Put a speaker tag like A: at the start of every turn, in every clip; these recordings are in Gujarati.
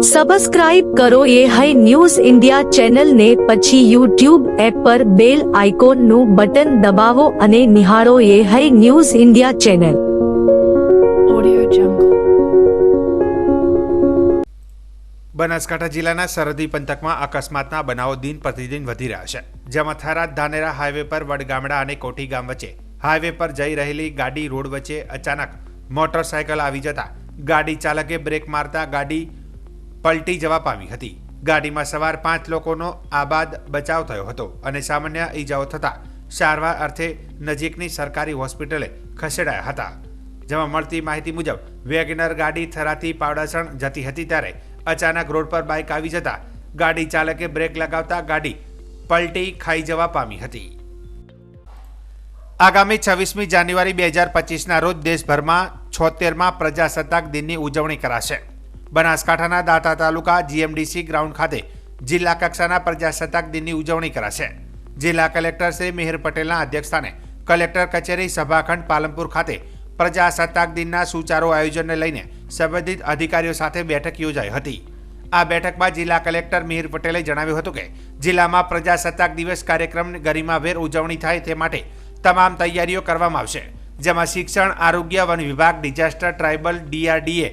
A: સબસ્ક્રાઇબ કરો એ હાઈ ન્યૂઝ ઇન્ડિયા ચેનલને, પછી યુટ્યુબ એપ પર બેલ આઇકોનનું બટન દબાવો અને નિહાળો એ હાઈ ન્યૂઝ ઇન્ડિયા ચેનલ.
B: બનાસકાંઠા જિલ્લાના સરહદી પંથકમાં અકસ્માતના બનાવો દિન પ્રતિદિન વધી રહ્યા છે, જેમાં થરાદ ધાનેરા હાઈવે પર વડગામડા અને કોઠી ગામ વચ્ચે હાઈવે પર જઈ રહેલી ગાડી રોડ વચ્ચે અચાનક મોટરસાયકલ આવી જતા ગાડી ચાલકે બ્રેક મારતા ગાડી પલટી જવા પામી હતી. ગાડીમાં સવાર 5 લોકોનો આબાદ બચાવ થયો હતો અને સામાન્ય ઈજાઓ થતા સારવાર અર્થે નજીકની સરકારી હોસ્પિટલે ખસેડાયા હતા. જેમાં મળતી માહિતી મુજબ વેગનર ગાડી થરાદથી પાવડાસણ જતી હતી ત્યારે અચાનક રોડ પર બાઇક આવી જતા ગાડી ચાલકે બ્રેક લગાવતા ગાડી પલટી ખાઈ જવા પામી હતી. આગામી 26મી જાન્યુઆરી 2025ના રોજ દેશભરમાં 76મા પ્રજાસત્તાક દિનની ઉજવણી કરાશે. બનાસકાંઠાના દાંતા તાલુકા જીએમડીસી ગ્રાઉન્ડ ખાતે જિલ્લા કક્ષાના પ્રજાસત્તાક દિનની ઉજવણી કરાશે. જિલ્લા કલેક્ટર શ્રી મિહિર પટેલના અધ્યક્ષસ્થાને કલેક્ટર કચેરી સભાખંડ પાલનપુર ખાતે પ્રજાસત્તાક દિનના સુચારુ આયોજનને લઈને સંબંધિત અધિકારીઓ સાથે બેઠક યોજાઈ હતી. આ બેઠકમાં જિલ્લા કલેક્ટર મિહિર પટેલે જણાવ્યું હતું કે જિલ્લામાં પ્રજાસત્તાક દિવસ કાર્યક્રમની ગરિમાભેર ઉજવણી થાય તે માટે તમામ તૈયારીઓ કરવામાં આવશે, જેમાં શિક્ષણ, આરોગ્ય, વન વિભાગ, ડિઝાસ્ટર ટ્રાઇબલ, ડીઆરડીએ,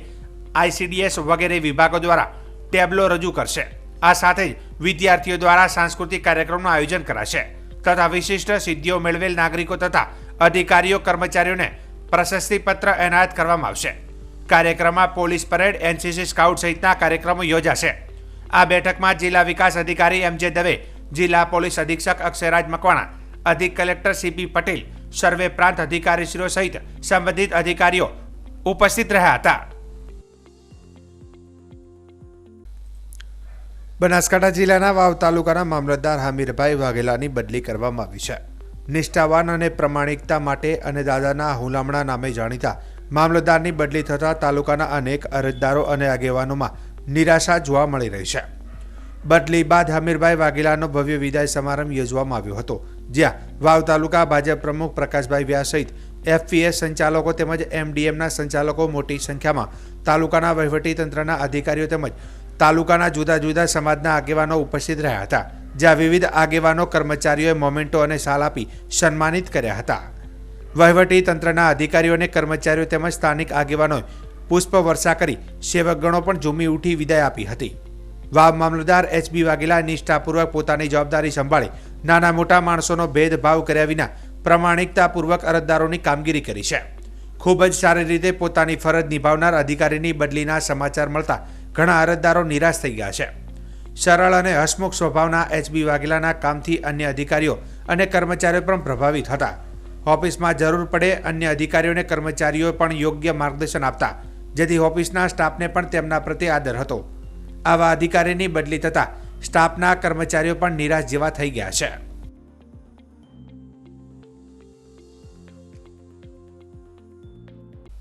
B: આઈસીડીએસ વગેરે વિભાગો દ્વારા ટેબ્લો રજૂ કરશે. આ સાથે જ વિદ્યાર્થીઓ દ્વારા સાંસ્કૃતિક કાર્યક્રમનું આયોજન કરાશે તથા વિશિષ્ટ સિદ્ધિઓ મેળવેલ નાગરિકો તથા અધિકારીઓ કર્મચારીઓને પ્રશસ્તિપત્ર એનાયત કરવામાં આવશે. કાર્યક્રમમાં પોલીસ પરેડ, એનસીસી સ્કાઉટ સહિતના કાર્યક્રમો યોજાશે. આ બેઠકમાં જિલ્લા વિકાસ અધિકારી એમજે દવે, જિલ્લા પોલીસ અધિક્ષક અક્ષયરાજ મકવાણા, અધિક કલેક્ટર સીપી પટેલ, સર્વે પ્રાંત અધિકારીશ્રીઓ સહિત સંબંધિત અધિકારીઓ ઉપસ્થિત રહ્યા હતા. બનાસકાંઠા જિલ્લાના વાવ તાલુકાના મામલતદાર હામીરભાઈ વાઘેલાની બદલી કરવામાં આવી છે. નિષ્ઠાવાન અને પ્રમાણિકતા માટે અને દાદાના હુલામણા નામે જાણીતા મામલતદારની બદલી થતાં તાલુકાના અનેક અરજદારો અને આગેવાનોમાં નિરાશા જોવા મળી રહી છે. બદલી બાદ હામીરભાઈ વાઘેલાનો ભવ્ય વિદાય સમારંભ યોજવામાં આવ્યો હતો, જ્યાં વાવ તાલુકા ભાજપ પ્રમુખ પ્રકાશભાઈ વ્યાસ સહિત એફપીએસ સંચાલકો તેમજ એમડીએમના સંચાલકો મોટી સંખ્યામાં તાલુકાના વહીવટીતંત્રના અધિકારીઓ તેમજ તાલુકાના જુદા જુદા સમાજના આગેવાનો ઉપસ્થિત રહ્યા હતા, જ્યાં વિવિધ આગેવાનો કર્મચારીઓએ મોમેન્ટો અને શાલ આપી સન્માનિત કર્યા હતા. વહીવટી તંત્રના અધિકારીઓ અને કર્મચારીઓ તેમજ સ્થાનિક આગેવાનોએ પુષ્પ વર્ષા કરી સેવકગણો પણ ઝૂમી ઉઠી વિદાય આપી હતી. વાવ મામલતદાર એચબી વાઘેલા નિષ્ઠાપૂર્વક પોતાની જવાબદારી સંભાળી નાના મોટા માણસોનો ભેદભાવ કર્યા વિના પ્રમાણિકતાપૂર્વક અરજદારોની કામગીરી કરી છે. ખૂબ જ સારી રીતે પોતાની ફરજ નિભાવનાર અધિકારીની બદલીના સમાચાર મળતા ઘણા અરજદારો નિરાશ થઈ ગયા છે. સરળ અને હસમુખ સ્વભાવના એચબી વાઘેલાના કામથી અન્ય અધિકારીઓ અને કર્મચારીઓ પણ પ્રભાવિત હતા. ઓફિસમાં જરૂર પડે અન્ય અધિકારીઓ અને કર્મચારીઓ પણ યોગ્ય માર્ગદર્શન આપતા, જેથી ઓફિસના સ્ટાફને પણ તેમના પ્રત્યે આદર હતો. આવા અધિકારીની બદલી થતાં સ્ટાફના કર્મચારીઓ પણ નિરાશ જેવા થઈ ગયા છે.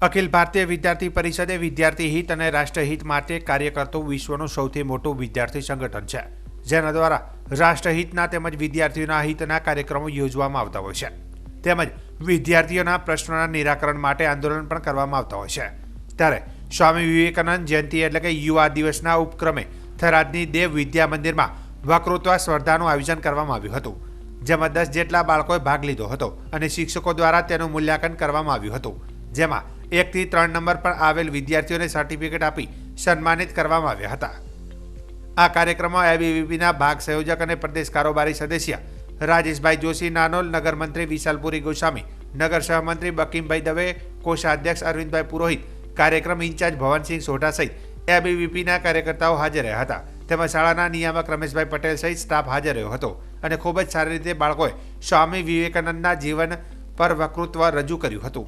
B: અખિલ ભારતીય વિદ્યાર્થી પરિષદે વિદ્યાર્થી હિત અને રાષ્ટ્રહિત માટે કાર્ય કરતું વિશ્વનું સૌથી મોટું વિદ્યાર્થી સંગઠન છે, જેના દ્વારા રાષ્ટ્રહિતના તેમજ વિદ્યાર્થીઓના હિતના કાર્યક્રમો યોજવામાં આવતા હોય છે, તેમજ વિદ્યાર્થીઓના પ્રશ્નોના નિરાકરણ માટે આંદોલન પણ કરવામાં આવતા હોય છે. ત્યારે સ્વામી વિવેકાનંદ જયંતિ એટલે કે યુવા દિવસના ઉપક્રમે થરાદની દેવ વિદ્યા મંદિરમાં વક્તૃત્વ સ્પર્ધાનું આયોજન કરવામાં આવ્યું હતું, જેમાં 10 જેટલા બાળકોએ ભાગ લીધો હતો અને શિક્ષકો દ્વારા તેનું મૂલ્યાંકન કરવામાં આવ્યું હતું, જેમાં 1 થી 3 નંબર પર આવેલ વિદ્યાર્થીઓને સર્ટિફિકેટ આપી સન્માનિત કરવામાં આવ્યા હતા. આ કાર્યક્રમમાં એબીવીપીના ભાગ સંયોજક અને પ્રદેશ કારોબારી સદસ્ય રાજેશભાઈ જોશી નાનોલ, નગર મંત્રી વિશાલપુરી ગોસ્વામી, નગર સહમંત્રી બકીમભાઈ દવે, કોષાધ્યક્ષ અરવિંદભાઈ પુરોહિત, કાર્યક્રમ ઇન્ચાર્જ ભવનસિંહ સોઢા સહિત એબીવીપીના કાર્યકર્તાઓ હાજર રહ્યા હતા. તેમાં શાળાના નિયામક રમેશભાઈ પટેલ સહિત સ્ટાફ હાજર રહ્યો હતો અને ખૂબ જ સારી રીતે બાળકોએ સ્વામી વિવેકાનંદના જીવન પર વક્તૃત્વ રજૂ કર્યું હતું.